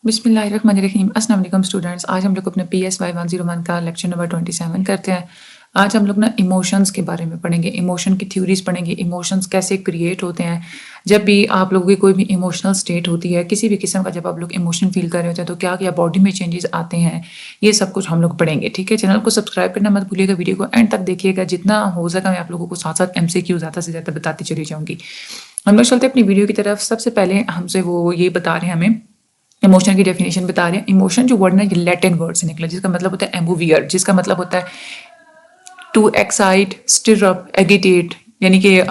بسم اللہ الرحمن الرحیم۔ السلام علیکم اسٹوڈنٹس، آج ہم لوگ اپنے PSY 101 کا لیکچر نمبر 27 کرتے ہیں۔ آج ہم لوگ ایموشنز کے بارے میں پڑھیں گے، ایموشن کی تھیوریز پڑھیں گے، ایموشنز کیسے کریٹ ہوتے ہیں۔ جب بھی آپ لوگوں کی کوئی بھی ایموشنل سٹیٹ ہوتی ہے، کسی بھی قسم کا جب آپ لوگ ایموشن فیل کر رہے ہوتے ہیں تو کیا کیا باڈی میں چینجز آتے ہیں، یہ سب کچھ ہم لوگ پڑھیں گے، ٹھیک ہے۔ چینل کو سبسکرائب کرنا مت بھولیے گا، ویڈیو کو اینڈ تک دیکھیے گا، جتنا ہو سکا میں آپ لوگوں کو ساتھ ساتھ MCQ زیادہ سے زیادہ بتاتی چلی جاؤں گی۔ ہم لوگ چلتے اپنی ویڈیو کی طرف۔ سب سے پہلے ہم سے وہ یہ بتا رہے ہیں، ہمیں ایموشن کی ڈیفینیشن بتا رہے ہیں۔ ایموشن جو ورڈ نا یہ لیٹن ورڈ سے نکلا، جس کا مطلب ہوتا ہے ایموویئر، جس کا مطلب ہوتا ہے ٹو ایکسائٹ، اسٹر اپ، ایگیٹیٹ، یعنی کہ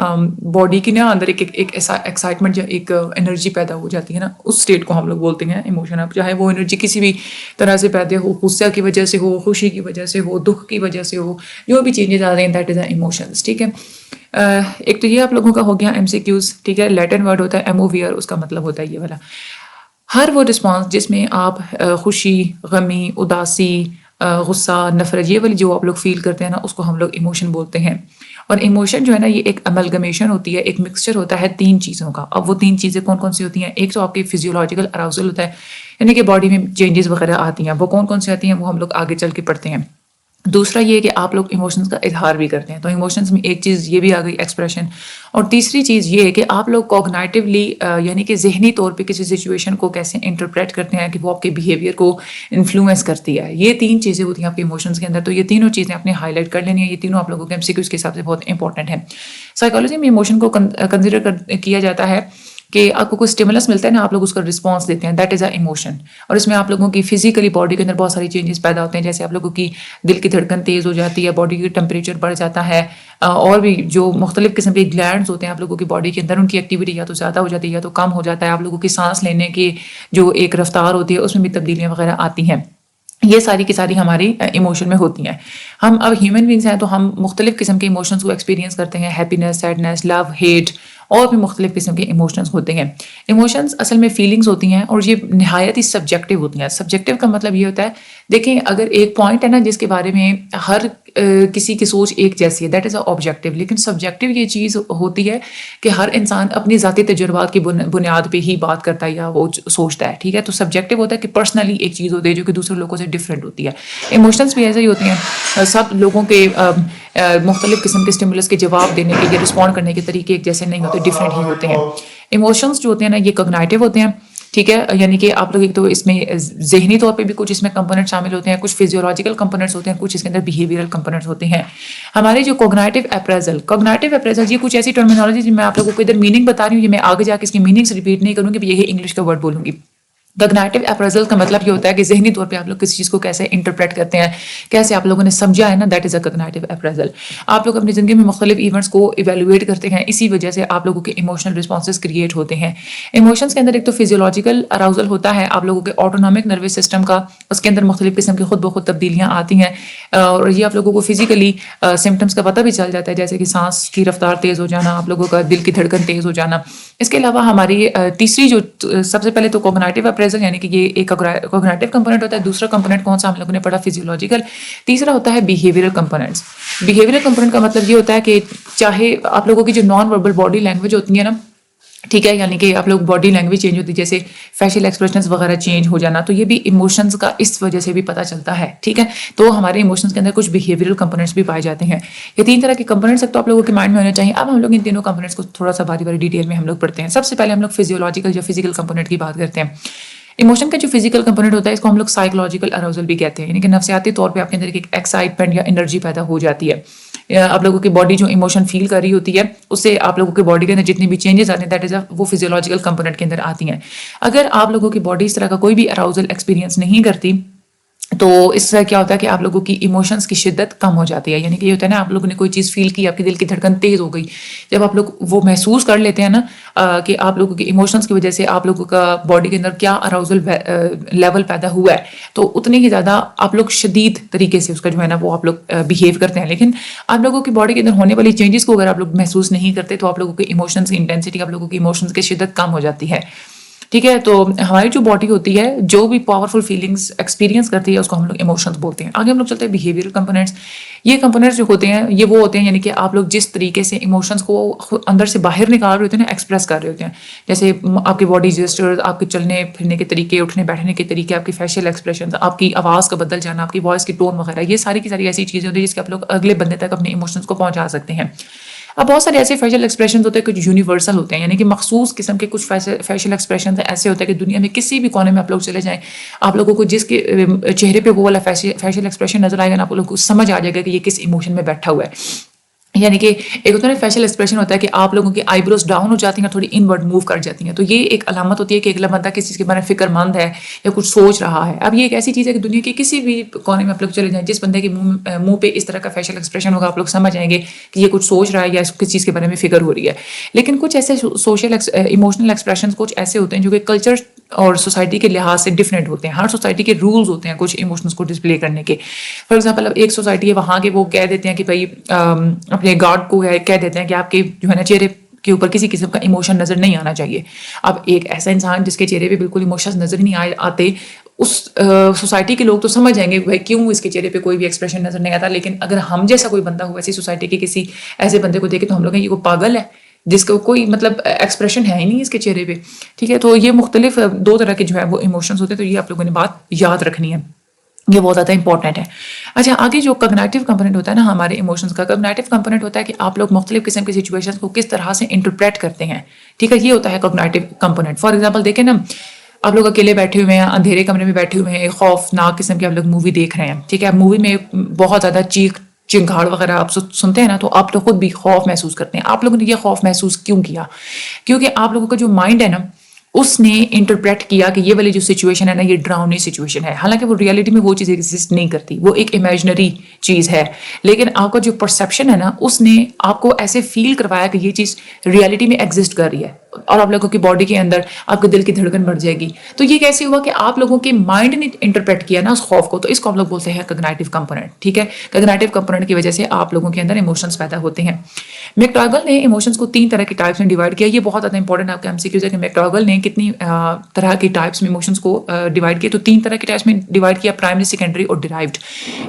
باڈی کی نا اندر ایک ایکسائٹمنٹ یا ایک انرجی پیدا ہو جاتی ہے نا، اس اسٹیٹ کو ہم لوگ بولتے ہیں ایموشن۔ اب چاہے وہ انرجی کسی بھی طرح سے پیدا ہو، غصہ کی وجہ سے ہو، خوشی کی وجہ سے ہو، دکھ کی وجہ سے ہو، جو بھی چینجز آ رہے ہیں دیٹ از ایموشنز، ٹھیک ہے۔ ایک تو یہ آپ لوگوں کا ہو گیا MCQs، ٹھیک ہے۔ لیٹن ورڈ ہوتا ہے ایموویئر، اس کا مطلب ہوتا ہے یہ والا، ہر وہ رسپانس جس میں آپ خوشی، غمی، اداسی، غصہ، نفرت، یہ والی جو آپ لوگ فیل کرتے ہیں نا، اس کو ہم لوگ ایموشن بولتے ہیں۔ اور ایموشن جو ہے نا یہ ایک املگمیشن ہوتی ہے، ایک مکسچر ہوتا ہے 3 چیزوں کا۔ اب وہ 3 چیزیں کون کون سی ہوتی ہیں؟ ایک تو آپ کی فزیولوجیکل اراؤزل ہوتا ہے، یعنی کہ باڈی میں چینجز وغیرہ آتی ہیں، وہ کون کون سی آتی ہیں وہ ہم لوگ آگے چل کے پڑھتے ہیں۔ دوسرا یہ کہ آپ لوگ ایموشنز کا اظہار بھی کرتے ہیں، تو ایموشنز میں ایک چیز یہ بھی آ گئی ایکسپریشن، اور تیسری چیز یہ ہے کہ آپ لوگ کوگنائٹیولی یعنی کہ ذہنی طور پہ کسی سچویشن کو کیسے انٹرپریٹ کرتے ہیں کہ وہ آپ کے بیہیویئر کو انفلوئنس کرتی ہے۔ یہ 3 چیزیں ہوتی ہیں آپ کے ایموشنز کے اندر، تو یہ تینوں چیزیں آپ نے ہائی لائٹ کر لینی ہے، یہ تینوں آپ لوگوں کے MCQs کے حساب سے بہت امپورٹنٹ ہیں۔ سائیکالوجی میں ایموشن کو کنسیڈر کیا جاتا ہے کہ آپ کو کوئی اسٹیمولس ملتا ہے نا، آپ لوگ اس کا رسپانس دیتے ہیں، دیٹ از اے ایموشن۔ اور اس میں آپ لوگوں کی فزیکلی باڈی کے اندر بہت ساری چینجز پیدا ہوتے ہیں، جیسے آپ لوگوں کی دل کی دھڑکن تیز ہو جاتی ہے، باڈی کی ٹمپریچر بڑھ جاتا ہے، اور بھی جو مختلف قسم کے گلینڈز ہوتے ہیں آپ لوگوں کی باڈی کے اندر، ان کی ایکٹیویٹی یا تو زیادہ ہو جاتی ہے یا تو کم ہو جاتا ہے۔ آپ لوگوں کی سانس لینے کی جو ایک رفتار ہوتی ہے اس میں بھی تبدیلیاں وغیرہ آتی ہیں۔ یہ ساری کی ساری ہماری ایموشن میں ہوتی ہیں۔ ہم اب ہیومن بینگز ہیں تو ہم مختلف قسم کے ایموشنز کو ایکسپیرینس کرتے ہیں، ہیپینس، سیڈنس، لو، ہیٹ، اور بھی مختلف قسم کے ایموشنز ہوتے ہیں۔ ایموشنز اصل میں فیلنگز ہوتی ہیں اور یہ نہایت ہی سبجیکٹیو ہوتی ہیں۔ سبجیکٹیو کا مطلب یہ ہوتا ہے، دیکھیں اگر ایک پوائنٹ ہے نا جس کے بارے میں ہر کسی کی سوچ ایک جیسی ہے، دیٹ از اے آبجیکٹیو، لیکن سبجیکٹیو یہ چیز ہوتی ہے کہ ہر انسان اپنی ذاتی تجربات کی بنیاد پہ ہی بات کرتا ہے یا وہ سوچتا ہے، ٹھیک ہے۔ تو سبجیکٹیو ہوتا ہے کہ پرسنلی ایک چیز ہوتی ہے جو کہ دوسرے لوگوں سے ڈفرینٹ ہوتی ہے۔ ایموشنز بھی ایسے ہی ہوتے ہیں، سب لوگوں کے مختلف قسم کے اسٹیمولس کے جواب دینے کے یا رسپونڈ کرنے کے طریقے ایک جیسے نہیں ہوتے، ڈفرینٹ ہی ہوتے ہیں۔ ایموشنز جو ہوتے ہیں نا یہ کوگنائٹیو ہوتے ہیں، ٹھیک ہے، یعنی کہ آپ لوگ ایک تو اس میں ذہنی طور پہ بھی کچھ اس میں کمپوننٹ شامل ہوتے ہیں، کچھ فزیولوجیکل کمپوننٹس ہوتے ہیں، کچھ اس کے اندر بیہیویئرل کمپوننٹس ہوتے ہیں۔ ہمارے جو کوگنائٹیو اپریزل یہ کچھ ایسی ٹرمینالوجی جو میں آپ لوگوں کو ادھر میننگ بتا رہی ہوں، یہ میں آگے جا کے اس کی میننگس ریپیٹ نہیں کروں گی، یہ انگلش کا ورڈ بولوں گی۔ کوگنائٹیو اپریزل کا مطلب یہ ہوتا ہے کہ ذہنی طور پہ آپ لوگ کسی چیز کو کیسے انٹرپریٹ کرتے ہیں، کیسے آپ لوگوں نے سمجھا ہے نا، دیٹ از اے کوگنائٹیو اپریزل۔ آپ لوگ اپنی زندگی میں مختلف ایونٹس کو ایویلویٹ کرتے ہیں، اسی وجہ سے آپ لوگوں کے ایموشنل رسپانسز کریٹ ہوتے ہیں۔ ایموشنز کے اندر ایک تو فزیولوجیکل اراؤزل ہوتا ہے آپ لوگوں کے آٹونومک نروس سسٹم کا، اس کے اندر مختلف قسم کی خود بخود تبدیلیاں آتی ہیں، اور یہ آپ لوگوں کو فزیکلی سمٹمس کا پتہ بھی چل جاتا ہے، جیسے کہ سانس کی رفتار تیز ہو جانا، آپ لوگوں کا دل کی دھڑکن تیز ہو جانا۔ اس کے علاوہ ہماری تیسری جو سب سے پہلے تو کوگنائٹیو اپریزل، یعنی کہ یہ ایک کوگنائٹیو کمپوننٹ ہوتا ہے۔ دوسرا کمپوننٹ کون سا ہم لوگوں نے پڑھا؟ فزیولوجیکل۔ تیسرا ہوتا ہے بیہیویئرل کمپوننٹس۔ بیہیویئرل کمپوننٹ کا مطلب یہ ہوتا ہے کہ چاہے آپ لوگوں کی جو نان وربل باڈی لینگویج ہوتی ہے نا، ٹھیک ہے، یعنی کہ آپ لوگ باڈی لینگویج چینج ہوتی ہے، جیسے فیشل ایکسپریشنز وغیرہ چینج ہو جانا، تو یہ بھی ایموشنز کا اس وجہ سے بھی پتہ چلتا ہے، ٹھیک ہے۔ تو ہمارے ایموشنز کے اندر کچھ بیہیویئرل کمپوننٹس بھی پائے جاتے ہیں۔ یہ 3 طرح کے کمپوننٹس تو آپ لوگوں کے مائنڈ میں ہونے چاہیے۔ اب ہم لوگ ان تینوں کمپوننٹس کو تھوڑا سا باری ڈیٹیل میں ہم لوگ پڑھتے ہیں۔ سب سے پہلے ہم لوگ فزیولوجیکل یا فزیکل کمپوننٹ کی بات کرتے ہیں۔ ایموشن کا جو فزیکل کمپوننٹ ہوتا ہے اس کو ہم لوگ سائیکولوجیکل اراؤزل بھی کہتے ہیں، یعنی کہ نفسیاتی طور پہ آپ کے اندر ایک ایکسائٹمنٹ یا انرجی پیدا ہو جاتی ہے۔ آپ لوگوں کی باڈی جو ایموشن فیل کر رہی ہوتی ہے، اس سے آپ لوگوں کی باڈی کے اندر جتنی بھی چینجز آتے ہیں دیٹ از وہ فزیولوجیکل کمپوننٹ کے اندر آتی ہیں۔ اگر آپ لوگوں کی باڈی اس طرح کا کوئی بھی اراؤزل ایکسپیرینس نہیں کرتی تو اس سے کیا ہوتا ہے کہ آپ لوگوں کی ایموشنز کی شدت کم ہو جاتی ہے، یعنی کہ یہ ہوتا ہے نا آپ لوگوں نے کوئی چیز فیل کی، آپ کے دل کی دھڑکن تیز ہو گئی، جب آپ لوگ وہ محسوس کر لیتے ہیں نا کہ آپ لوگوں کی ایموشنز کی وجہ سے آپ لوگوں کا باڈی کے اندر کیا اراؤزل لیول پیدا ہوا ہے، تو اتنے ہی زیادہ آپ لوگ شدید طریقے سے اس کا جو ہے نا وہ آپ لوگ بیہیو کرتے ہیں۔ لیکن آپ لوگوں کی باڈی کے اندر ہونے والی چینجز کو اگر آپ لوگ محسوس نہیں کرتے تو آپ لوگوں کی ایموشنز کی انٹینسٹی، آپ لوگوں کی ایموشنز کی شدت کم ہو جاتی ہے، ٹھیک ہے. تو ہماری جو باڈی ہوتی ہے جو بھی پاورفل فیلنگس ایکسپیرینس کرتی ہے اس کو ہم لوگ ایموشنز بولتے ہیں. آگے ہم لوگ چلتے ہیں بیہیویئر کمپوننٹس. یہ کمپوننٹس جو ہوتے ہیں یہ وہ ہوتے ہیں یعنی کہ آپ لوگ جس طریقے سے ایموشنس کو اندر سے باہر نکال رہے ہوتے ہیں نا, ایکسپریس کر رہے ہوتے ہیں. جیسے آپ کی باڈی جسچرز, آپ کے چلنے پھرنے کے طریقے, اٹھنے بیٹھنے کے طریقے, آپ کی فیشیل ایکسپریشنز, آپ کی آواز کا بدل جانا, آپ کی وائس کی ٹون وغیرہ, یہ ساری کی ساری ایسی چیزیں ہوتی ہیں جس کے آپ لوگ اگلے بندے تک اپنے ایموشنس کو پہنچا سکتے ہیں. اب بہت سارے ایسے فیشل ایکسپریشنز ہوتے ہیں کچھ یونیورسل ہوتے ہیں, یعنی کہ مخصوص قسم کے کچھ فیشل ایکسپریشنز ایسے ہوتے ہیں کہ دنیا میں کسی بھی کونے میں آپ لوگ چلے جائیں, آپ لوگوں کو جس کے چہرے پہ وہ والا فیشل ایکسپریشن نظر آئے گا نا, آپ لوگوں کو سمجھ آ جائے گا کہ یہ کس ایموشن میں بیٹھا ہوا ہے. یعنی کہ ایک ہوتا ہے فیشل ایکسپریشن ہوتا ہے کہ آپ لوگوں کی آئی بروز ڈاؤن ہو جاتی ہیں, تھوڑی ان ورڈ موو کر جاتی ہیں, تو یہ ایک علامت ہوتی ہے کہ اگلا بندہ کسی چیز کے بارے میں فکر مند ہے یا کچھ سوچ رہا ہے. اب یہ ایک ایسی چیز ہے کہ دنیا کے کسی بھی کونے میں آپ لوگ چلے جائیں, جس بندے کے منہ پہ اس طرح کا فیشل ایکسپریشن ہوگا آپ لوگ سمجھ جائیں گے کہ یہ کچھ سوچ رہا ہے یا کس چیز کے بارے میں فکر ہو رہی ہے. لیکن کچھ ایسے سوشل ایموشنل ایکسپریشنز کچھ ایسے ہوتے ہیں جو کہ کلچر اور سوسائٹی کے لحاظ سے ڈفرینٹ ہوتے ہیں. ہر سوسائٹی کے رولز ہوتے ہیں کچھ ایموشنز کو ڈسپلے کرنے کے. فار ایگزامپل اب ایک سوسائٹی ہے وہاں کے وہ کہہ دیتے ہیں کہ بھائی اپنے گارڈ کو کہہ دیتے ہیں کہ آپ کے جو ہے نا چہرے کے اوپر کسی قسم کا ایموشن نظر نہیں آنا چاہیے. اب ایک ایسا انسان جس کے چہرے پہ بالکل ایموشنز نظر ہی نہیں آتے, اس سوسائٹی کے لوگ تو سمجھ جائیں گے بھائی کیوں اس کے چہرے پہ کوئی بھی ایکسپریشن نظر نہیں آتا. لیکن اگر ہم جیسا کوئی بندہ ہو ایسی سوسائٹی کے کسی ایسے بندے کو دیکھے تو ہم لوگ یہ کوئی پاگل ہے جس کو کوئی مطلب ایکسپریشن ہے ہی نہیں اس کے چہرے پہ. ٹھیک ہے, تو یہ مختلف دو طرح کے جو ہے وہ ایموشنز ہوتے ہیں, تو یہ آپ لوگوں نے بات یاد رکھنی ہے, یہ بہت زیادہ امپورٹنٹ ہے. اچھا, آگے جو کگنیٹیو کمپوننٹ ہوتا ہے نا ہمارے ایموشنز کا, کگنیٹیو کمپوننٹ ہوتا ہے کہ آپ لوگ مختلف قسم کی سچویشنز کو کس طرح سے انٹرپریٹ کرتے ہیں. ٹھیک ہے, یہ ہوتا ہے کگنیٹیو کمپوننٹ. فار ایگزامپل دیکھیں نا, آپ لوگ اکیلے بیٹھے ہوئے ہیں, اندھیرے کمرے میں بیٹھے ہوئے ہیں, خوفناک قسم کی آپ لوگ مووی دیکھ رہے ہیں. ٹھیک ہے, مووی میں بہت زیادہ چیخ چنگھاڑ وغیرہ آپ سنتے ہیں نا, تو آپ لوگ خود بھی خوف محسوس کرتے ہیں. آپ لوگوں نے یہ خوف محسوس کیوں کیا؟ کیونکہ آپ لوگوں کا جو مائنڈ ہے نا اس نے انٹرپریٹ کیا کہ یہ والی جو سچویشن ہے نا یہ ڈراؤنی سچویشن ہے. حالانکہ وہ ریئلٹی میں وہ چیز ایگزسٹ نہیں کرتی, وہ ایک امیجنری چیز ہے. لیکن آپ کا جو پرسیپشن ہے نا اس نے آپ کو ایسے فیل کروایا کہ یہ چیز ریئلٹی میں ایگزسٹ کر رہی ہے, اور آپ لوگوں کی باڈی کے اندر آپ کے دل کی دھڑکن بڑھ جائے گی. تو یہ کیسے ہوا کہ آپ لوگوں کے مائنڈ نے انٹرپریٹ کیا نا اس خوف کو, تو اس کو ہم لوگ بولتے ہیں کگنیٹیو کمپوننٹ. ٹھیک ہے, کگنیٹیو کمپوننٹ کی وجہ سے آپ لوگوں کے اندر ایموشنز پیدا ہوتے ہیں. میکڈاگل نے ایموشنز کو 3 طرح کے ٹائپس میں ڈیوائڈ کیا. یہ بہت زیادہ امپورٹنٹ آپ کے ایم سی کیوز ہے کہ میکڈاگل نے کتنی طرح کی ٹائپس میں ایموشنز کو ڈیوائڈ کیا. تو 3 طرح کے ٹائپس میں ڈیوائڈ کیا, پرائمری, سیکنڈری اور ڈیرائیوڈ.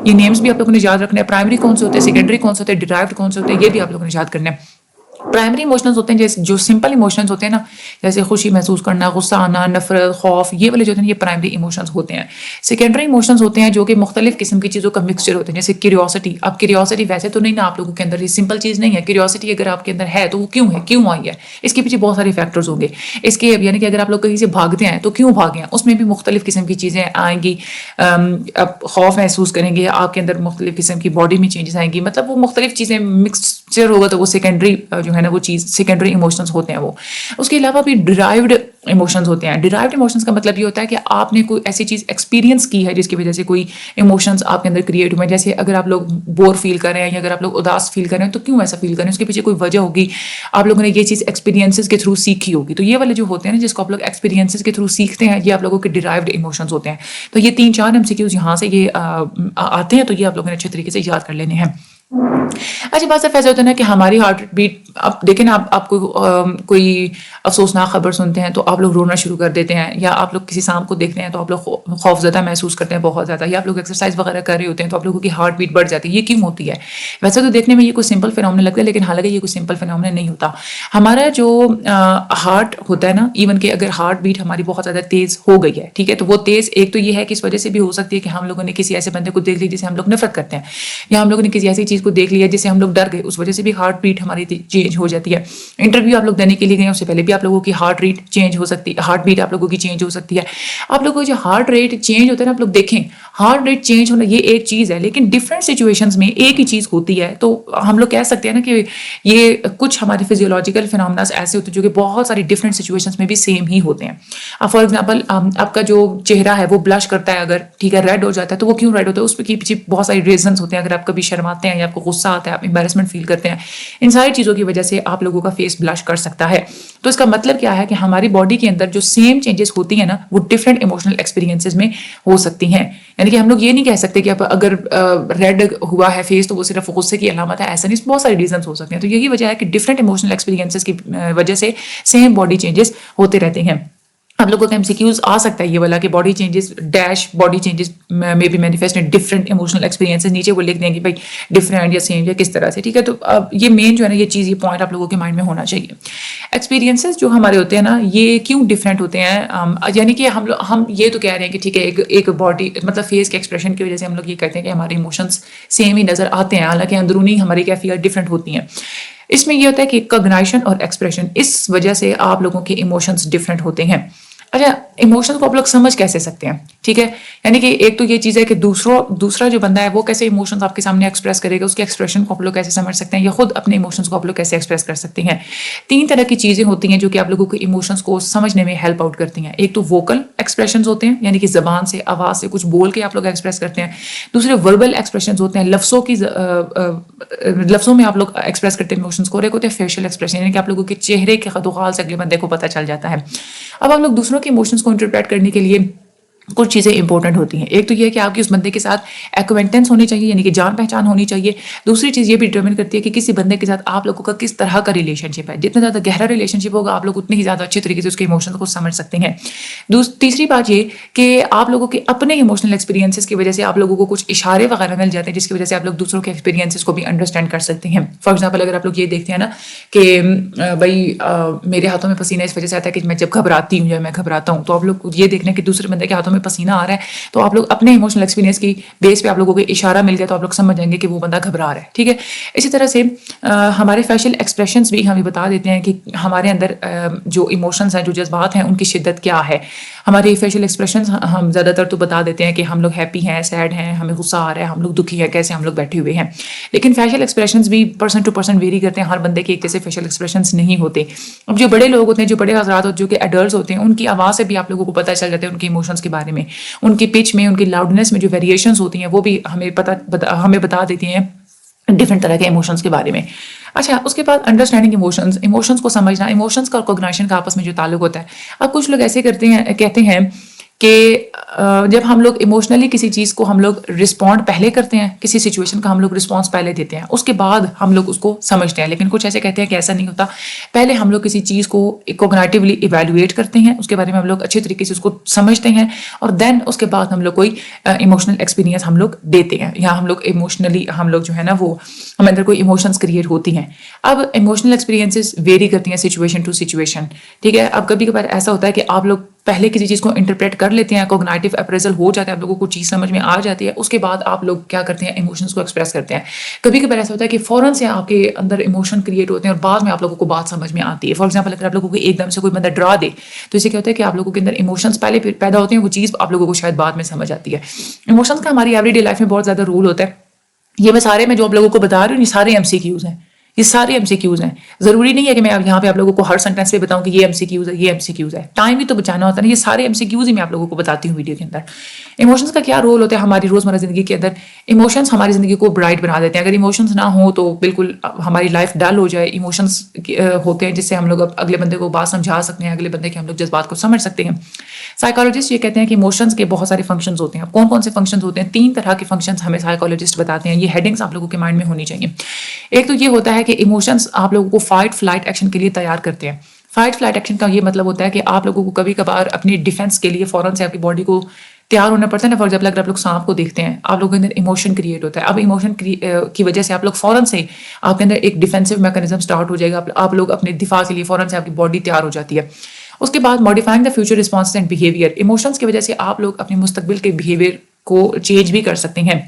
یہ نیمز بھی آپ لوگوں نے یاد رکھنا ہے. پرائمری کون سے ہوتے ہیں, سیکنڈری کون سے ہوتے ہیں, ڈیرائیوڈ کون سے ہوتے ہیں, یہ بھی آپ لوگوں نے یاد کرنا ہے. پرائمری ایموشنز ہوتے ہیں جو سمپل ایموشنز ہوتے ہیں نا, جیسے خوشی محسوس کرنا, غصہ آنا, نفرت, خوف, یہ والے جو ہوتے ہیں یہ پرائمری ایموشنز ہوتے ہیں. سیکنڈری ایموشنز ہوتے ہیں جو کہ مختلف قسم کی چیزوں کا مکسچر ہوتے ہیں, جیسے کیوریوسٹی. اب کیوریوسٹی ویسے تو نہیں نا آپ لوگوں کے اندر, یہ سمپل چیز نہیں ہے. کیوریوسٹی اگر آپ کے اندر ہے تو وہ کیوں ہے, کیوں آئی ہے, اس کے پیچھے بہت سارے فیکٹرز ہوں گے. اس کے یعنی کہ اگر آپ لوگ کہیں سے بھاگتے ہیں تو کیوں بھاگے ہیں, اس میں بھی مختلف قسم کی چیزیں آئیں گی. اب خوف محسوس کریں گے, آپ کے اندر مختلف قسم کی باڈی میں چینجز آئیں گی, مطلب وہ مختلف چیزیں مکسچر ہوگا, تو وہ سیکنڈری جو ہے نا وہ چیز سیکنڈری ایموشنز ہوتے ہیں وہ. اس کے علاوہ بھی ڈیرائیوڈ ایموشنز ہوتے ہیں. ڈیرائیوڈ ایموشنز کا مطلب یہ ہوتا ہے کہ آپ نے کوئی ایسی چیز ایکسپیرینس کی ہے جس کی وجہ سے کوئی ایموشنز آپ کے اندر کریٹ ہوئے ہیں. جیسے اگر آپ لوگ بور فیل کر رہے ہیں یا اگر آپ لوگ اداس فیل کر رہے ہیں تو کیوں ایسا فیل کر رہے ہیں, اس کے پیچھے کوئی وجہ ہوگی, آپ لوگوں نے یہ چیز ایکسپیرینسز کے تھرو سیکھی ہوگی. تو یہ والے جو ہوتے ہیں نا جس کو آپ لوگ ایکسپیرینسز کے تھرو سیکھتے ہیں, یہ آپ لوگوں کے ڈیرائیوڈ ایموشنز ہوتے ہیں. تو یہ 3-4 ایم سی کیوز یہاں سے یہ آتے ہیں, تو یہ آپ لوگوں نے اچھے طریقے سے یاد کر لینے ہیں. اچھا, بات صرف ایسا ہوتا ہے نا کہ ہماری ہارٹ بیٹ, اب دیکھیں نا, آپ کو کوئی افسوسناک خبر سنتے ہیں تو آپ لوگ رونا شروع کر دیتے ہیں, یا آپ لوگ کسی سانپ کو دیکھتے ہیں تو آپ لوگ خوف زدہ محسوس کرتے ہیں بہت زیادہ, یا آپ لوگ ایکسرسائز وغیرہ کر رہے ہوتے ہیں تو آپ لوگوں کی ہارٹ بیٹ بڑھ جاتی ہے. یہ کیوں ہوتی ہے؟ ویسے تو دیکھنے میں یہ کوئی سمپل فینومینن لگتا ہے, لیکن حالانکہ یہ کوئی سمپل فینومینن نہیں ہوتا. ہمارا جو ہارٹ ہوتا ہے نا, ایون کہ اگر ہارٹ بیٹ ہماری بہت زیادہ تیز ہو گئی ہے, ٹھیک ہے, تو وہ تیز ایک تو یہ ہے کہ اس وجہ سے بھی ہو سکتی ہے کہ ہم لوگوں نے کسی ایسے بندے کو دیکھ لی جسے ہم لوگ نفرت کرتے ہیں, یا ہم لوگوں نے کسی ایسی چیز کو دیکھ لیا جسے ہم لوگ ڈر گئے, اس وجہ سے بھی ہارٹ بیٹ ہماری چینج ہو جاتی ہے. انٹرویو آپ لوگ دینے کے لیے گئے, اس سے پہلے بھی آپ لوگوں کی ہارٹ ریٹ چینج ہو سکتی ہے, ہارٹ بیٹ آپ لوگوں کی چینج ہو سکتی ہے. آپ لوگوں کو جو ہارٹ ریٹ چینج ہوتا ہے نا, آپ لوگ دیکھیں ہارٹ ریٹ چینج ہونا یہ ایک چیز ہے, لیکن ڈفرینٹ سچویشنز میں ایک ہی چیز ہوتی ہے. تو ہم لوگ کہہ سکتے ہیں نا کہ یہ کچھ ہمارے فزیولوجیکل فینومیناز ایسے ہوتے ہیں جو کہ بہت ساری ڈفرینٹ سچویشنز میں بھی سیم ہی ہوتے ہیں. اب فار ایگزامپل آپ کا جو چہرہ ہے وہ بلش کرتا ہے, اگر ٹھیک ہے ریڈ ہو جاتا ہے, تو وہ کیوں ریڈ ہوتا ہے, اس کے پیچھے بہت ساری ریزنس ہوتے ہیں. اگر آپ کبھی شرماتے ہیں یا آپ کو غصہ آتا ہے, آپ امبیرسمنٹ فیل کرتے ہیں, ان ساری چیزوں کی وجہ سے آپ لوگوں کا فیس بلش کر سکتا ہے. تو اس کا مطلب کیا ہے کہ ہماری باڈی کے اندر جو سیم چینجز ہوتی ہیں نا وہ ڈفرینٹ ایموشنل ایکسپیرینسز میں ہو سکتی ہیں. یعنی کہ ہم لوگ یہ نہیں کہہ سکتے کہ اگر ریڈ ہوا ہے فیس تو وہ صرف غصے کی علامت ہے, ایسا نہیں, بہت ساری ریزنس ہو سکتے ہیں. تو یہی وجہ ہے کہ ڈفرینٹ ایموشنل ایکسپیرینسز کی وجہ سے سیم باڈی چینجز ہوتے رہتے ہیں. آپ لوگوں کا MCQs آ سکتا ہے یہ والا کہ body changes dash body changes میں be manifest in different emotional experiences, نیچے وہ لکھ دیں گے بھائی ڈفرینٹ یا سیم یا کس طرح سے، ٹھیک ہے. تو یہ مین جو ہے نا یہ چیز، یہ پوائنٹ آپ لوگوں کے مائنڈ میں ہونا چاہیے. ایکسپیرینسز جو ہمارے ہوتے ہیں نا یہ کیوں ڈفرینٹ ہوتے ہیں، یعنی کہ ہم یہ تو کہہ رہے ہیں کہ ٹھیک ہے ایک باڈی مطلب فیس کے ایکسپریشن کی وجہ سے ہم لوگ یہ کہتے ہیں کہ ہمارے ایموشنس سیم ہی نظر آتے ہیں، حالانکہ اندرونی ہماری کیفیت ڈفرینٹ ہوتی ہیں. اس میں یہ ہوتا ہے کہ کوگنائشن اور ایکسپریشن، اس وجہ سے آپ لوگوں کے ایموشنس ڈفرینٹ ہوتے ہیں. اچھا، ایموشنس کو آپ لوگ سمجھ کیسے سکتے ہیں، ٹھیک ہے. یعنی کہ ایک تو یہ چیز ہے کہ دوسرا جو بندہ ہے وہ کیسے ایموشنس آپ کے سامنے ایکسپریس کرے گا، اس کے ایکسپریشن کو آپ لوگ کیسے سمجھ سکتے ہیں، یا خود اپنے ایموشنس کو آپ لوگ کیسے ایکسپریس کر سکتے ہیں. 3 طرح کی چیزیں ہوتی ہیں جو کہ آپ لوگوں کے ایموشنس کو سمجھنے میں ہیلپ آؤٹ کرتی ہیں. ایک تو ووکل ایکسپریشنز ہوتے ہیں، یعنی کہ زبان سے، آواز سے کچھ بول کے آپ لوگ ایکسپریس کرتے ہیں. دوسرے وربل ایکسپریشنز ہوتے ہیں، لفظوں میں آپ لوگ ایکسپریس کرتے ہیں ایموشنس کو. اور ایک ہوتے ہیں فیشل ایکسپریشن، یعنی کہ آپ لوگوں کے چہرے کے خط و خال سے اگلے بندے کو پتہ چل جاتا ہے. اب آپ لوگ دوسروں کے ایموشنس کو انٹرپریٹ کرنے کے لیے کچھ چیزیں امپورٹنٹ ہوتی ہیں. ایک تو یہ ہے کہ آپ کی اس بندے کے ساتھ ایکوینٹنس ہونی چاہیے، یعنی کہ جان پہچان ہونی چاہیے. دوسری چیز یہ بھی ڈٹرمن کرتی ہے کہ کسی بندے کے ساتھ آپ لوگوں کا کس طرح کا ریلیشن شپ ہے. جتنا زیادہ گہرا ریلیشن شپ ہوگا آپ لوگ اتنے ہی زیادہ اچھے طریقے سے اس کے ایموشنز کو سمجھ سکتے ہیں. تیسری بات یہ کہ آپ لوگوں کے اپنے ایموشنل ایکسپیرینسز کی وجہ سے آپ لوگوں کو کچھ اشارے وغیرہ مل جاتے ہیں جس کی وجہ سے آپ لوگ دوسروں کے ایکسپیرینسز کو بھی انڈرسٹینڈ کر سکتے ہیں. فار ایگزامپل اگر آپ لوگ یہ دیکھتے ہیں نا کہ بھائی میرے ہاتھوں میں پسینہ اس وجہ سے آتا ہے کہ میں جب گھبراتی ہوں یا میں گھبراتا ہوں، تو آپ لوگ یہ دیکھنا کہ دوسرے بندے کے ہاتھوں میں پسینہ آ رہا ہے تو آپ لوگ اپنے ایموشنل ایکسپیرینس کی بیس پہ آپ لوگوں کو اشارہ مل گیا تو آپ لوگ سمجھ جائیں گے کہ وہ بندہ گھبرا رہا ہے، ٹھیک ہے. اسی طرح سے ہمارے فیشل ایکسپریشنز بھی ہمیں بتا دیتے ہیں کہ ہمارے اندر جو ایموشنز ہیں، جو جذبات ہیں، ان کی شدت کیا ہے. ہمارے فیشل ایکسپریشنز ہم زیادہ تر تو بتا دیتے ہیں کہ ہم لوگ ہیپی ہیں، سیڈ ہیں، ہمیں غصہ آ رہا ہے، ہم لوگ دکھی ہیں، کیسے ہم لوگ بیٹھے ہوئے ہیں. لیکن فیشل ایکسپریشنز بھی پرسن ٹو پرسن ویری کرتے ہیں، ہر بندے کے ایک جیسے فیشل ایکسپریشنز نہیں ہوتے. اب جو بڑے لوگ ہوتے ہیں، جو بڑے حضرات ہوتے ہیں، جو کہ ایڈلٹس ہوتے ہیں، ان کی آواز سے بھی آپ لوگوں کو پتہ چل جاتا ہے ان کے ایموشنز کے بارے میں. ان کی پچ میں، ان کی لاؤڈنس میں جو ویریشنز ہوتی ہیں وہ بھی ہمیں بتا دیتی ہیں ڈفرینٹ طرح کے ایموشنز کے بارے میں. اچھا، اس کے بعد انڈرسٹینڈنگ ایموشنز کو سمجھنا، ایموشنز کا اور کوگنائشن کا آپس میں جو تعلق ہوتا ہے. اب کچھ لوگ ایسے کہتے ہیں کہ جب ہم لوگ ایموشنلی کسی چیز کو ہم لوگ رسپونڈ پہلے کرتے ہیں، کسی سچویشن کا ہم لوگ رسپانس پہلے دیتے ہیں، اس کے بعد ہم لوگ اس کو سمجھتے ہیں. لیکن کچھ ایسے کہتے ہیں کہ ایسا نہیں ہوتا، پہلے ہم لوگ کسی چیز کو کوگنائٹیولی ایویلویٹ کرتے ہیں، اس کے بارے میں ہم لوگ اچھے طریقے سے اس کو سمجھتے ہیں، اور دین اس کے بعد ہم لوگ کوئی ایموشنل ایکسپیرینس ہم لوگ دیتے ہیں، یا ہم لوگ ایموشنلی ہم لوگ جو ہے نا وہ ہمیں اندر کوئی ایموشنز کریٹ ہوتی ہیں. اب ایموشنل ایکسپیرینسز ویری کرتی ہیں سچویشن ٹو سچویشن، ٹھیک ہے. اب کبھی کبھار ایسا ہوتا ہے کہ آپ لوگ پہلے کسی چیز کو انٹرپریٹ کر لیتے ہیں، کوگنائٹیو اپریزل ہو جاتا ہے، آپ لوگوں کو چیز سمجھ میں آ جاتی ہے، اس کے بعد آپ لوگ کیا کرتے ہیں، ایموشنز کو ایکسپریس کرتے ہیں. کبھی کبھار ایسا ہوتا ہے کہ فوراً سے آپ کے اندر ایموشن کریٹ ہوتے ہیں اور بعد میں آپ لوگوں کو بات سمجھ میں آتی ہے. فار ایگزامپل اگر آپ لوگوں کو ایک دم سے کوئی بندہ ڈرا دے تو اسے کیا ہوتا ہے کہ آپ لوگوں کے اندر ایموشنز پہلے پیدا ہوتے ہیں، وہ چیز آپ لوگوں کو شاید بعد میں سمجھ آتی ہے. ایموشنز کا ہماری ایوری ڈے لائف میں بہت زیادہ رول ہوتا ہے. یہ میں جو آپ لوگوں کو بتا رہی ہوں یہ سارے MCQs ہیں، یہ سارے MCQs ہیں. ضروری نہیں ہے کہ میں یہاں پہ آپ لوگوں کو ہر سینٹینس پہ بتاؤں کہ یہ MCQs ہے، یہ MCQs ہے. ٹائم بھی تو بچانا ہوتا ہے نا، یہ سارے MCQs ہی میں آپ لوگوں کو بتاتی ہوں ویڈیو کے اندر. ایموشنز کا کیا رول ہوتا ہے ہماری روزمرہ زندگی کے اندر؟ ایموشنز ہماری زندگی کو برائٹ بنا دیتے ہیں. اگر ایموشنز نہ ہوں تو بالکل ہماری لائف ڈل ہو جائے. ایموشنز ہوتے ہیں جس سے ہم لوگ اگلے بندے کو بات سمجھا سکتے ہیں، اگلے بندے کے ہم لوگ جذبات کو سمجھ سکتے ہیں. سائیکالوجسٹ یہ کہتے ہیں کہ ایموشنز کے بہت سارے فنکشنز ہوتے ہیں. کون کون سے فنکشنز ہوتے ہیں؟ 3 طرح کے فنکشنز ہمیں سائیکالوجسٹ بتاتے ہیں. یہ ہیڈنگز آپ لوگوں کے مائنڈ میں ہونی چاہیے. ایک تو یہ ہوتا ہے کہ ایموشنز آپ لوگوں کو فائٹ فلائٹ ایکشن کے لیے تیار کرتے ہیں. فائٹ فلائٹ ایکشن کا یہ مطلب ہوتا ہے کہ آپ لوگوں کو کبھی کبھار اپنی ڈیفینس کے لیے فوراً سے آپ کی باڈی کو تیار ہونا پڑتا ہے نا. فار ایگزامپل اگر آپ لوگ سانپ کو دیکھتے ہیں، آپ لوگوں کے اندر ایموشن کریٹ ہوتا ہے. اب ایموشن کی وجہ سے آپ لوگ فوراً سے آپ کے اندر ایک ڈیفینسو میکانزم اسٹارٹ ہو جائے گا. آپ لوگ اپنے دفاع کے لیے فوراً سے آپ کی باڈی تیار ہو جاتی ہے. اس کے بعد modifying the future response and behaviour. Emotions کی وجہ سے آپ لوگ اپنے مستقبل کے بیہیویئر کو چینج بھی کر سکتے ہیں.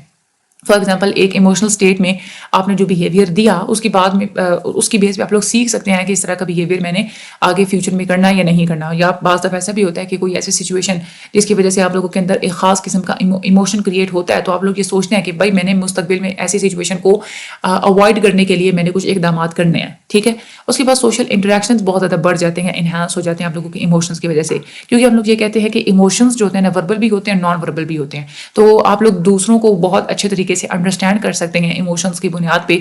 فار ایگزامپل ایک ایموشنل اسٹیٹ میں آپ نے جو بیہیویئر دیا اس کی بعد میں اس کی بیس پہ آپ لوگ سیکھ سکتے ہیں کہ اس طرح کا بیہیویئر میں نے آگے فیوچر میں کرنا یا نہیں کرنا. یا بعض دفعہ ایسا بھی ہوتا ہے کہ کوئی ایسی سچویشن جس کی وجہ سے آپ لوگوں کے اندر ایک خاص قسم کا ایموشن کریٹ ہوتا ہے، تو آپ لوگ یہ سوچتے ہیں کہ بھائی میں نے مستقبل میں ایسی سچویشن کو اوائڈ کرنے کے لیے میں نے کچھ اقدامات کرنے ہیں، ٹھیک ہے. اس کے بعد سوشل انٹریکشنز بہت زیادہ بڑھ جاتے ہیں، انہانس ہو جاتے ہیں آپ لوگوں کے ایموشنز کی وجہ سے. کیونکہ ہم لوگ یہ کہتے ہیں کہ ایموشنز جو ہوتے ہیں نا وربل بھی ہوتے ہیں، نان وربل بھی ہوتے ہیں. تو آپ لوگ دوسروں کو بہت اچھے طریقے سے انڈرسٹینڈ کر سکتے ہیں ایموشنز کی بنیاد پہ.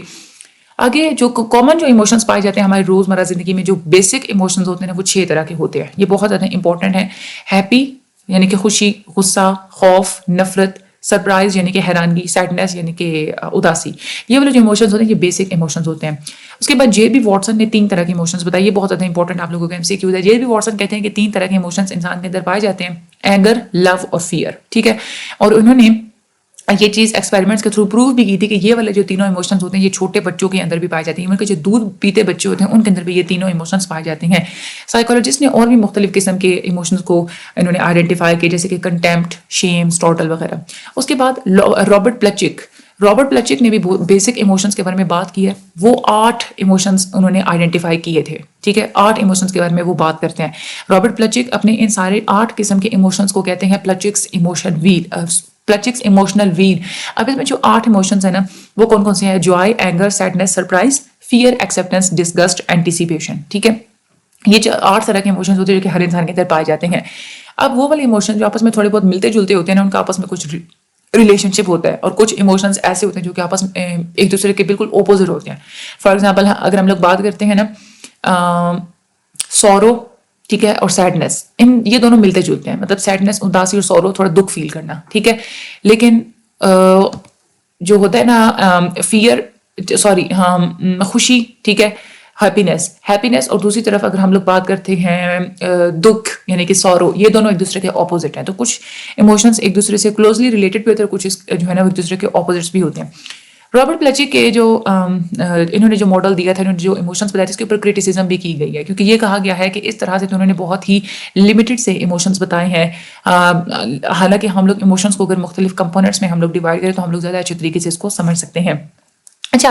آگے جو کامن جو ایموشنز پائے جاتے ہیں ہماری روزمرہ زندگی میں، جو بیسک ایموشنز ہوتے ہیں وہ 6 طرح کے ہوتے ہیں. یہ بہت زیادہ امپورٹنٹ ہیں. ہیپی یعنی کہ خوشی، غصہ، خوف، نفرت، سرپرائز یعنی کہ حیرانگی، سیڈنس یعنی کہ اداسی. یہ والے جو ایموشنز ہوتے ہیں یہ بیسک ایموشنز ہوتے ہیں. اس کے بعد جے بی واٹسن نے 3 طرح کے ایموشنز بتائے. یہ بہت زیادہ انپورٹنٹ آپ لوگوں کا MCQ ہے. جے بی واٹسن کہتے ہیں کہ 3 طرح کے ایموشنز انسان کے اندر پائے جاتے ہیں: اینگر، لو اور فیئر. ٹھیک ہے. اور انہوں نے یہ چیز ایکسپیریمنٹس کے تھرو پروو بھی کی تھی کہ یہ والے جو تینوں ایموشنز ہوتے ہیں یہ چھوٹے بچوں کے اندر بھی پائے جاتے ہیں. ان کے جو دودھ پیتے بچے ہوتے ہیں ان کے اندر بھی یہ تینوں ایموشنز پائے جاتے ہیں. سائیکالوجسٹ نے اور بھی مختلف قسم کے ایموشنز کو انہوں نے آئیڈینٹیفائی کیے، جیسے کہ کنٹیمپٹ، شیم، سٹارٹل وغیرہ. اس کے بعد رابرٹ پلچک نے بھی بیسک ایموشنز کے بارے میں بات کی ہے. وہ 8 ایموشنز انہوں نے آئیڈینٹیفائی کیے تھے. ٹھیک ہے. 8 ایموشنز کے بارے میں وہ بات کرتے ہیں. رابرٹ پلچک اپنے ان سارے 8 قسم کے ایموشنز کو کہتے ہیں پلچکس ایموشنل ویل. اب اس میں جو 8 ایموشنز ہیں نا وہ کون کون سے ہیں؟ Joy, anger, sadness, surprise, fear, acceptance, disgust, anticipation. ٹھیک ہے. یہ جو 8 طرح کے ایموشنز ہوتے ہیں جو کہ ہر انسان کے اندر پائے جاتے ہیں. اب وہ والے ایموشن جو آپس میں تھوڑے بہت ملتے جلتے ہوتے ہیں نا، ان کا آپس میں کچھ ریلیشن شپ ہوتا ہے، اور کچھ ایموشنز ایسے ہوتے ہیں جو کہ آپس میں ایک دوسرے کے بالکل اپوزٹ ہوتے ہیں. فار ایگزامپل اگر ہم لوگ بات کرتے ہیں نا سورو، ٹھیک ہے، اور سیڈنس، یہ دونوں ملتے جلتے ہیں. مطلب سیڈنس، اداسی، اور سورو تھوڑا دکھ فیل کرنا. ٹھیک ہے. لیکن جو ہوتا ہے نا خوشی، ٹھیک ہے، ہیپینس، اور دوسری طرف اگر ہم لوگ بات کرتے ہیں دکھ یعنی کہ سورو، یہ دونوں ایک دوسرے کے اپوزٹ ہیں. تو کچھ ایموشنز ایک دوسرے سے کلوزلی ریلیٹڈ بھی ہوتے ہیں، کچھ جو ہے نا ایک دوسرے کے اپوزٹس بھی ہوتے ہیں. رابرٹ پلچک کے جو انہوں نے جو ماڈل دیا تھا، انہوں نے جو ایموشنز بتائے، اس کے اوپر کرٹیسزم بھی کی گئی ہے، کیونکہ یہ کہا گیا ہے کہ اس طرح سے تو انہوں نے بہت ہی لمیٹڈ سے ایموشنز بتائے ہیں. حالانکہ ہم لوگ ایموشنز کو اگر مختلف کمپوننٹس میں ہم لوگ ڈیوائڈ کریں تو ہم لوگ زیادہ اچھے طریقے سے اس کو سمجھ سکتے ہیں. اچھا،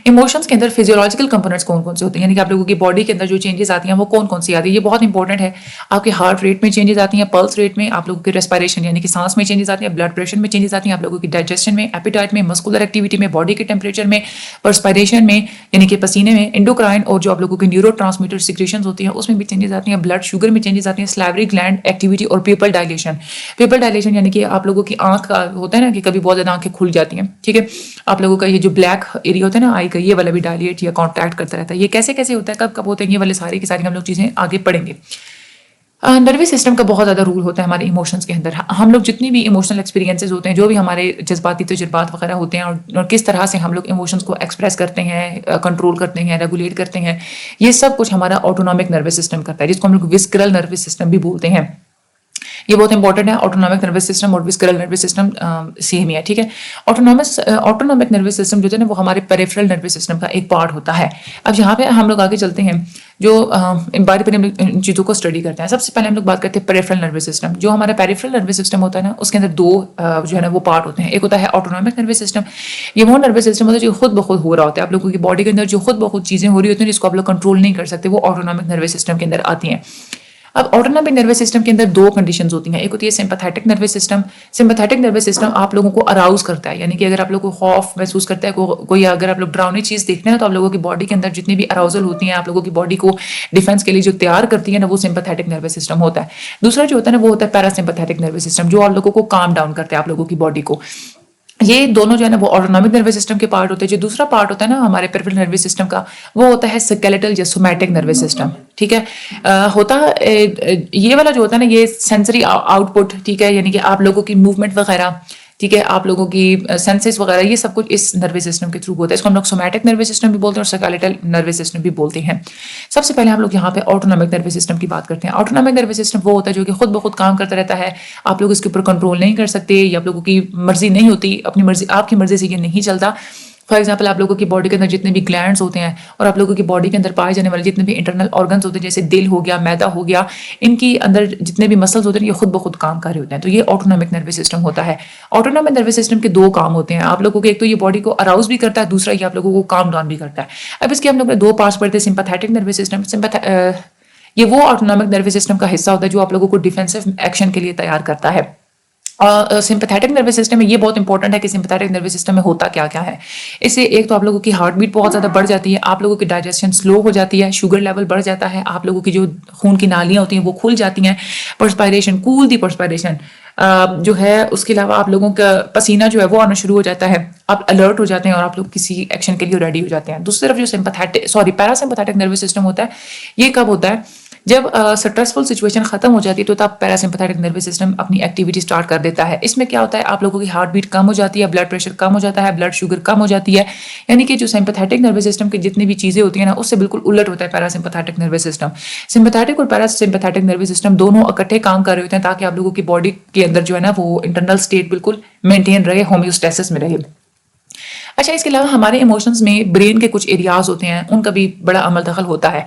ایموشنز کے اندر فیزیولوجیکل کمپوننٹس کون کون سے ہوتے ہیں، یعنی کہ آپ لوگوں کی باڈی کے اندر جو چینجز آتی ہیں وہ کون کون سی آتی ہیں. یہ بہت انپورٹنٹ ہے. آپ کے ہارٹ ریٹ میں چینجز آتی ہیں، پلس ریٹ میں، آپ لوگوں کی ریسپائریشن یعنی کہ سانس میں چینجز آتی ہیں، بلڈ پریشر میں چینجز آتی ہیں، آپ لوگوں کی ڈائجیشن میں، ایپیٹائٹ میں، مسکولر ایکٹیویٹی میں، باڈی کے ٹیمپریچر میں، پرسپائریشن میں یعنی کہ پسینے میں، انڈوکرائن اور جو آپ لوگوں کے نیورو ٹرانسمیٹر سیکریشنز ہوتی ہیں اس میں بھی چینجز آتی ہیں، بلڈ شوگر میں چینجز آتی ہیں، سلیوری گلینڈ ایکٹیویٹی اور پیپل ڈائلیشن یعنی کہ آپ لوگوں کی آنکھ کا ہوتا ہے نا کہ کبھی بہت زیادہ آنکھیں کھل جاتی ہیں. ٹھیک ہے. آپ لوگوں کا یہ جو بلیک ایریا ہوتا ہے نا آئی کا، یہ والا بھی ڈائلیٹ یا کانٹیکٹ کرتا رہتا ہے. یہ کیسے کیسے ہوتا ہے، کب ہوتا ہے، یہ والے ساری کی ساری ہم لوگ چیزیں آگے پڑھیں گے. نروس سسٹم کا بہت زیادہ رول ہوتا ہے ہمارے ایموشنز کے اندر. ہم لوگ جتنی بھی ایموشنل ایکسپیرینسز ہوتے ہیں، جو بھی ہمارے جذباتی تجربات وغیرہ ہوتے ہیں، اور کس طرح سے ہم لوگ ایموشنز کو ایکسپریس کرتے ہیں، کنٹرول کرتے ہیں، ریگولیٹ کرتے ہیں، یہ سب کچھ ہمارا آٹونامک نروس سسٹم کرتا ہے، جس کو ہم لوگ وسکرل نروس سسٹم بھی بولتے ہیں. یہ بہت انپورٹنٹ ہے. آٹونامک نروس سسٹم اور وسکرل نروس سسٹم سیم ہی ہے. ٹھیک ہے. آٹونامک نروس سسٹم جو ہے نا وہ ہمارے پیریفرل نروس سسٹم کا ایک پارٹ ہوتا ہے. اب یہاں پہ ہم لوگ آگے چلتے ہیں، جو باری پر ہم لوگ ان چیزوں کو اسٹڈی کرتے ہیں. سب سے پہلے ہم لوگ بات کرتے ہیں پیریفرل نروس سسٹم. جو ہمارا پیریفرل نروس سسٹم ہوتا ہے نا اس کے اندر 2 جو ہے نا وہ پارٹ ہوتے ہیں. ایک ہوتا ہے آٹونامک نروس سسٹم. یہ وہ نروس سسٹم ہوتا ہے جو خود بخود ہو رہا ہوتا ہے. آپ لوگوں کی باڈی کے اندر جو خود بخود چیزیں ہو رہی ہوتی ہیں جس کو آپ لوگ کنٹرول نہیں کر سکتے، وہ آٹونامک نروس سسٹم کے اندر آتی ہیں. اب آٹونامک نروس سسٹم کے اندر 2 کنڈیشنز ہوتی ہیں. ایک ہوتی ہے sympathetic nervous system. Sympathetic nervous system آپ لوگوں کو اراؤز کرتا ہے، یعنی کہ اگر آپ لوگوں کو خوف محسوس کرتا ہے، کوئی اگر آپ لوگ ڈراؤنی چیز دیکھتے ہیں تو آپ لوگوں کی باڈی کے اندر جتنی بھی اراؤزل ہوتی ہیں، آپ لوگوں کی باڈی کو ڈیفینس کے لیے جو تیار کرتی ہے نا، وہ سمپیتھیٹک نروس سسٹم ہوتا ہے. دوسرا جو ہوتا ہے نا وہ ہوتا ہے پیرا سمپیتھیٹک نروس سسٹم، جو آپ لوگوں کو کام ڈاؤن کرتا ہے آپ لوگوں کی باڈی کو. یہ دونوں جو ہے نا وہ آٹونامک نروس سسٹم کے پارٹ ہوتے ہیں. جو دوسرا پارٹ ہوتا ہے نا ہمارے پیریفرل نروس سسٹم کا، وہ ہوتا ہے سکیلیٹل یا سومیٹک نروس سسٹم. ٹھیک ہے. یہ والا جو ہوتا ہے نا یہ سینسری آؤٹ پٹ، ٹھیک ہے، یعنی کہ آپ لوگوں کی موومنٹ وغیرہ، ٹھیک ہے، آپ لوگوں کی سینسز وغیرہ، یہ سب کچھ اس نروس سسٹم کے تھرو ہوتا ہے. اس کو ہم لوگ سومیٹک نروس سسٹم بھی بولتے ہیں اور سکیلیٹل نروس سسٹم بھی بولتے ہیں. سب سے پہلے ہم لوگ یہاں پہ آٹونامک نروس سسٹم کی بات کرتے ہیں. آٹونامک نروس سسٹم وہ ہوتا ہے جو کہ خود بخود کام کرتا رہتا ہے. آپ لوگ اس کے اوپر کنٹرول نہیں کر سکتے، یا آپ لوگوں کی مرضی نہیں ہوتی، اپنی مرضی، آپ کی مرضی سے یہ نہیں چلتا. فار ایگزامپل آپ لوگوں کی باڈی کے اندر جتنے بھی گلینڈس ہوتے ہیں اور آپ لوگوں کی باڈی کے اندر پائے جانے والے جتنے بھی انٹرنل آرگنز ہوتے ہیں، جیسے دل ہو گیا، میدا ہو گیا، ان کی اندر جتنے بھی مسلز ہوتے ہیں یہ خود بخود کام کر رہے ہوتے ہیں. تو یہ آٹونامک نروس سسٹم ہوتا ہے. آٹونامک نروس سسٹم کے 2 کام ہوتے ہیں. آپ لوگوں کے ایک تو یہ باڈی کو اراؤز بھی کرتا ہے، دوسرا یہ آپ لوگوں کو کام ڈاؤن بھی کرتا ہے. اب اس کے ہم لوگ نے 2 پارٹس پڑھتے ہیں. سمپیتھیٹک نروس سسٹم، یہ وہ آٹونامک نروس سسٹم کا حصہ ہوتا ہے جو آپ لوگوں کو ڈیفینسو ایکشن کے لیے تیار کرتا ہے. سمپیتھیٹک نروس سسٹم میں یہ بہت انپورٹنٹ ہے کہ سمپیتھیٹک نروس سسٹم میں ہوتا کیا کیا ہے. اس سے ایک تو آپ لوگوں کی ہارٹ بیٹ بہت زیادہ بڑھ جاتی ہے، آپ لوگوں کی ڈائجیشن سلو ہو جاتی ہے، شوگر لیول بڑھ جاتا ہے، آپ لوگوں کی جو خون کی نالیاں ہوتی ہیں وہ کھل جاتی ہیں، پرسپائریشن، کول دی پرسپائریشن جو ہے، اس کے علاوہ آپ لوگوں کا پسینہ جو ہے وہ آنا شروع ہو جاتا ہے، آپ الرٹ ہو جاتے ہیں اور آپ لوگ کسی ایکشن کے لیے ریڈی ہو جاتے ہیں. دوسری طرف جو پیرا سمپیتھیٹک نروس سسٹم ہوتا ہے، یہ کب ہوتا ہے؟ جب اسٹریسفل سچویشن ختم ہو جاتی ہے تو تب پیراسمپیتھیٹک نروس سسٹم اپنی ایکٹیویٹی اسٹارٹ کر دیتا ہے. اس میں کیا ہوتا ہے, آپ لوگوں کی ہارٹ بیٹ کم ہو جاتی ہے, بلڈ پریشر کم ہو جاتا ہے, بلڈ شوگر کم ہو جاتی ہے. یعنی کہ جو سمپیتھیٹک نروس سسٹم کی جتنی بھی چیزیں ہوتی ہیں نا, اس سے بالکل الٹ ہوتا ہے پیراسمپیتھیٹک نروس سسٹم. سمپیتھیٹک اور پیراسمپیتھیٹک نروس سسٹم دونوں اکٹھے کام کر رہے ہوتے ہیں تاکہ آپ لوگوں کی باڈی کے اندر جو ہے نا وہ انٹرنل اسٹیٹ بالکل مینٹین رہے, ہومیوسٹیسس میں رہے. اچھا, اس کے علاوہ ہمارے ایموشنز میں برین کے کچھ ایریاز ہوتے ہیں, ان کا بھی بڑا عمل دخل ہوتا ہے.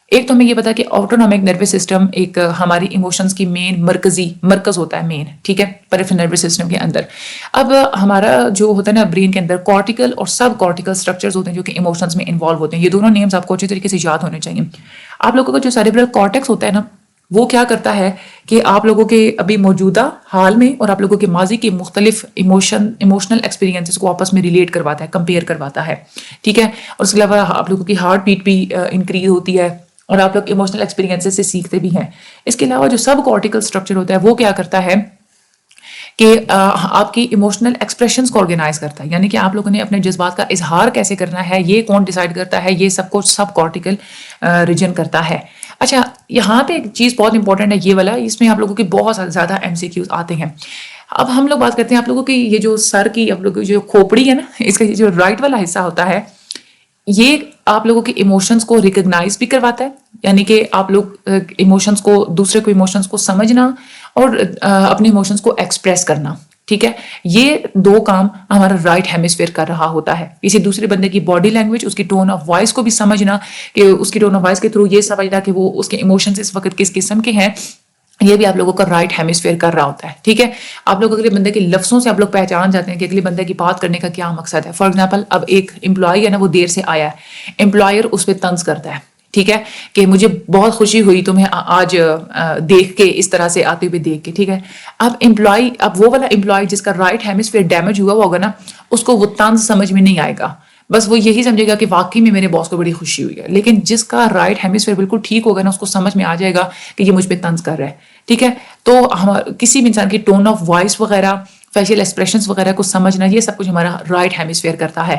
ایک تو ہمیں یہ پتا کہ آٹونومک نروس سسٹم ایک ہماری ایموشنز کی مرکز ہوتا ہے مین, ٹھیک ہے, پیریفرل نروس سسٹم کے اندر. اب ہمارا جو ہوتا ہے نا برین کے اندر کارٹیکل اور سب کارٹیکل اسٹرکچرز ہوتے ہیں جو کہ ایموشنز میں انوالو ہوتے ہیں. یہ دونوں نیمز آپ کو اچھی طریقے سے یاد ہونے چاہیے. آپ لوگوں کا جو سیریبرل کارٹیکس ہوتا ہے نا, وہ کیا کرتا ہے کہ آپ لوگوں کے ابھی موجودہ حال میں اور آپ لوگوں کے ماضی کے مختلف ایموشنل ایکسپیرینسز کو آپس میں ریلیٹ کرواتا ہے, کمپیئر کرواتا ہے, ٹھیک ہے. اور اس کے علاوہ آپ لوگوں کی ہارٹ بیٹ بھی انکریز ہوتی ہے اور آپ لوگ ایموشنل ایکسپیرینسز سے سیکھتے بھی ہیں. اس کے علاوہ جو سب کارٹیکل اسٹرکچر ہوتا ہے وہ کیا کرتا ہے کہ آپ کی ایموشنل ایکسپریشنز کو آرگنائز کرتا ہے. یعنی کہ آپ لوگوں نے اپنے جذبات کا اظہار کیسے کرنا ہے, یہ کون ڈیسائیڈ کرتا ہے, یہ سب کچھ سب کارٹیکل ریجن کرتا ہے. اچھا, یہاں پہ ایک چیز بہت امپورٹنٹ ہے یہ والا, اس میں آپ لوگوں کے بہت زیادہ MCQs آتے ہیں. اب ہم لوگ بات کرتے ہیں آپ لوگوں کی یہ جو سر کی آپ لوگوں کی جو کھوپڑی ہے نا, اس کا جو رائٹ والا حصہ ہوتا ہے, یہ آپ لوگوں کے ایموشنز کو ریکگنائز بھی کرواتا ہے. یعنی کہ آپ لوگ ایموشنز کو, دوسرے کو ایموشنز کو سمجھنا اور اپنے ایموشنز کو ایکسپریس کرنا, ٹھیک ہے, یہ دو کام ہمارا رائٹ ہیمسفیئر کر رہا ہوتا ہے. کسی دوسرے بندے کی باڈی لینگویج, اس کی ٹون آف وائس کو بھی سمجھنا, کہ اس کی ٹون آف وائس کے تھرو یہ سمجھنا کہ وہ اس کے ایموشنز اس وقت کس قسم کے ہیں, یہ بھی آپ لوگوں کا رائٹ ہیمسفیئر کر رہا ہوتا ہے, ٹھیک ہے. آپ لوگ اگلے بندے کے لفظوں سے آپ لوگ پہچان جاتے ہیں کہ اگلے بندے کی بات کرنے کا کیا مقصد ہے. فار ایگزامپل, اب ایک امپلائی ہے نا, وہ دیر سے آیا ہے, امپلائر اس پہ طنز کرتا ہے, ٹھیک ہے, کہ مجھے بہت خوشی ہوئی تمہیں آج دیکھ کے, اس طرح سے آتے ہوئے دیکھ کے, ٹھیک ہے. اب وہ والا امپلائی جس کا رائٹ ہیمسفیئر ڈیمیج ہوا ہوگا نا, اس کو وہ طنز سمجھ میں نہیں آئے گا, بس وہ یہی سمجھے گا کہ واقعی میں میرے باس کو بڑی خوشی ہوئی ہے. لیکن جس کا رائٹ ہیمسفیئر بالکل ٹھیک ہوگا نا, اس کو سمجھ میں آ جائے گا کہ یہ مجھ پہ طنز کر رہا ہے, ٹھیک ہے. تو کسی بھی انسان کی ٹون آف وائس وغیرہ, فیشیل ایکسپریشنز وغیرہ کو سمجھنا, یہ سب کچھ ہمارا رائٹ ہیمسفیئر کرتا ہے.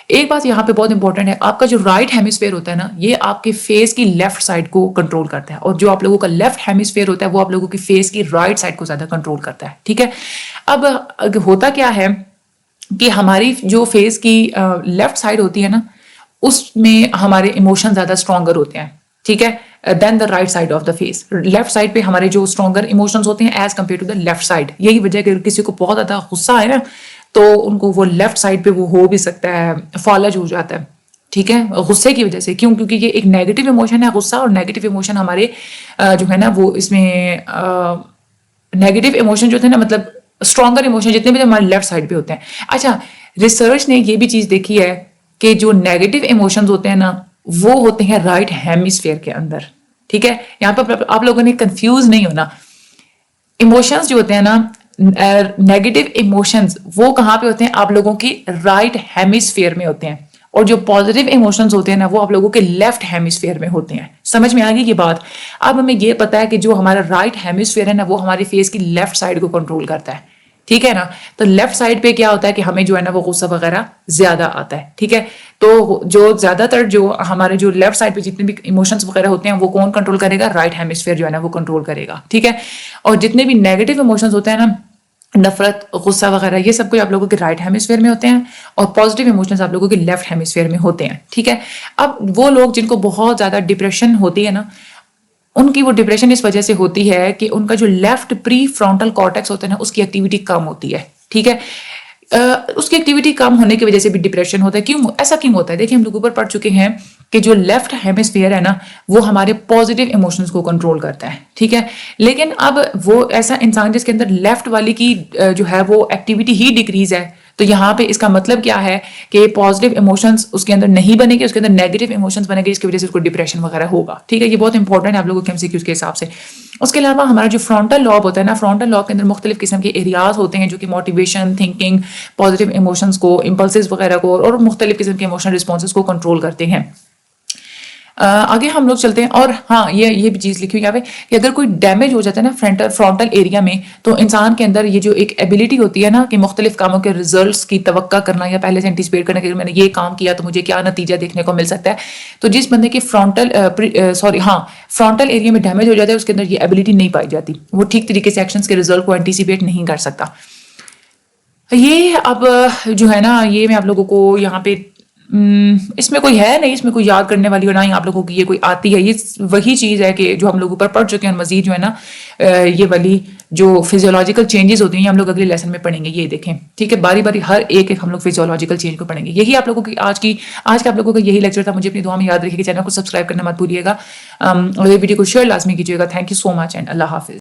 ایک بات یہاں پہ بہت امپورٹنٹ ہے, آپ کا جو رائٹ ہیمسفیئر ہوتا ہے نا, یہ آپ کے فیس کی لیفٹ سائڈ کو کنٹرول کرتا ہے, اور جو آپ لوگوں کا لیفٹ ہیمسفیئر ہوتا ہے وہ آپ لوگوں کی فیس کی رائٹ سائڈ کو زیادہ کنٹرول کرتا ہے, ٹھیک ہے. اب ہوتا کیا ہے کہ ہماری جو فیس کی لیفٹ سائڈ ہوتی ہے نا, اس میں ہمارے ایموشن زیادہ اسٹرانگر ہوتے ہیں, ٹھیک ہے, then the right side of the face. Left side پہ ہمارے جو اسٹرانگر ایموشنز ہوتے ہیں as compare to the left side. یہی وجہ ہے کہ کسی کو بہت زیادہ غصہ ہے نا, تو ان کو وہ لیفٹ سائڈ پہ وہ ہو بھی سکتا ہے, فالج ہو جاتا ہے, ٹھیک ہے, غصے کی وجہ سے. کیوں؟ کیونکہ یہ ایک نیگیٹو ایموشن ہے غصہ, اور نیگیٹو ایموشن ہمارے جو ہے نا وہ اس میں نیگیٹو ایموشن جو تھے نا, مطلب اسٹرانگر ایموشن جتنے بھی ہمارے لیفٹ سائڈ پہ ہوتے ہیں. اچھا, ریسرچ نے یہ بھی چیز دیکھی ہے کہ جو نیگیٹو ایموشنز ہوتے ہیں نا, وہ ہوتے ہیں رائٹ ہیمسفیئر کے اندر, ٹھیک ہے. یہاں پہ آپ لوگوں نے کنفیوز نہیں ہونا. ایموشنز جو ہوتے ہیں نا, نیگیٹو ایموشنز, وہ کہاں پہ ہوتے ہیں؟ آپ لوگوں کی رائٹ ہیمسفیئر میں ہوتے ہیں, اور جو پازیٹیو ایموشنز ہوتے ہیں نا, وہ آپ لوگوں کے لیفٹ ہیمسفیئر میں ہوتے ہیں. سمجھ میں آ گئی یہ بات؟ اب ہمیں یہ پتا ہے کہ جو ہمارا رائٹ ہیمسفیئر ہے نا, وہ ہماری فیس کی لیفٹ سائڈ کو کنٹرول کرتا ہے, ٹھیک ہے نا. تو لیفٹ سائڈ پہ کیا ہوتا ہے کہ ہمیں جو ہے نا وہ غصہ وغیرہ زیادہ آتا ہے, ٹھیک ہے. تو جو زیادہ تر جو ہمارے جو لیفٹ سائڈ پہ جتنے بھی ایموشنز وغیرہ ہوتے ہیں, وہ کون کنٹرول کرے گا؟ رائٹ ہیمسفیئر جو ہے نا وہ کنٹرول کرے گا, ٹھیک ہے. اور جتنے بھی نیگیٹو ایموشنز ہوتے ہیں نا, نفرت, غصہ وغیرہ, یہ سب کچھ آپ لوگوں کے رائٹ ہیمسفیئر میں ہوتے ہیں, اور پازیٹیو ایموشنز آپ لوگوں کے لیفٹ ہیمسفیئر میں ہوتے ہیں, ٹھیک ہے. اب وہ لوگ جن کو بہت زیادہ ڈپریشن ہوتی ہے نا, ان کی وہ ڈپریشن اس وجہ سے ہوتی ہے کہ ان کا جو لیفٹ پری فرونٹل کارٹیکس ہوتا ہے نا, اس کی ایکٹیویٹی کم ہوتی ہے, ٹھیک ہے. اس کی ایکٹیویٹی کم ہونے کی وجہ سے بھی ڈپریشن ہوتا ہے. کیوں ایسا کیوں ہوتا ہے؟ دیکھیں, ہم لوگ اوپر پڑھ چکے ہیں کہ جو لیفٹ ہیمسفیئر ہے نا, وہ ہمارے پازیٹیو ایموشنز کو کنٹرول کرتا ہے, ٹھیک ہے. لیکن اب وہ ایسا انسان جس کے اندر لیفٹ والی کی جو ہے وہ ایکٹیویٹی ہی ڈیکریز ہے, تو یہاں پہ اس کا مطلب کیا ہے کہ پازیٹیو ایموشنز اس کے اندر نہیں بنے گے, اس کے اندر نیگیٹو ایموشنز بنے گے, جس کی وجہ سے اس کو ڈپریشن وغیرہ ہوگا, ٹھیک ہے. یہ بہت انپورٹنٹ ہے آپ لوگوں کے MCQs کے حساب سے. اس کے علاوہ ہمارا جو فرونٹل لوب ہوتا ہے نا, فرونٹل لوب کے اندر مختلف قسم کے ایریاز ہوتے ہیں جو کہ موٹیویشن, تھنکنگ, پازیٹیو ایموشنز کو, امپلسز وغیرہ کو, اور مختلف قسم کے ایموشنل رسپانسز کو کنٹرول کرتے ہیں. آگے ہم لوگ چلتے ہیں، اور ہاں یہ بھی چیز لکھی ہوئی یہاں پہ کہ اگر کوئی ڈیمیج ہو جاتا ہے نا فرونٹل ایریا میں، تو انسان کے اندر یہ جو ایک ایبلٹی ہوتی ہے نا کہ مختلف کاموں کے ریزلٹس کی توقع کرنا یا پہلے سے انٹیسپیٹ کرنا کہ میں نے یہ کام کیا تو مجھے کیا نتیجہ دیکھنے کو مل سکتا ہے، تو جس بندے کے فرونٹل ایریا میں ڈیمیج ہو جاتا ہے اس کے اندر یہ ایبلٹی نہیں پائی جاتی، وہ ٹھیک طریقے سے ایکشنز کے ریزلٹ کو انٹیسپیٹ نہیں کر سکتا۔ یہ اب جو ہے نا یہ میں آپ لوگوں کو یہاں پہ اس میں کوئی ہے نہیں، اس میں کوئی یاد کرنے والی اور نہ ہی آپ لوگوں کی یہ کوئی آتی ہے، یہ وہی چیز ہے کہ جو ہم لوگ اوپر پڑھ چکے ہیں، مزید جو ہے نا یہ والی جو فزیولوجیکل چینجز ہوتی ہیں یہ ہم لوگ اگلے لیسن میں پڑھیں گے، یہ دیکھیں ٹھیک ہے، باری باری ہر ایک ہم لوگ فزیولوجیکل چینج کو پڑھیں گے۔ یہی آپ لوگوں کی آج کا آپ لوگوں کا یہی لیکچر تھا، مجھے اپنی دعا میں یاد رکھیے کہ چینل کو سبسکرائب کرنا مت بھولیے گا، اور یہ ویڈیو کو شیئر لازمی کیجیے گا۔ Thank you so much and اللہ حافظ۔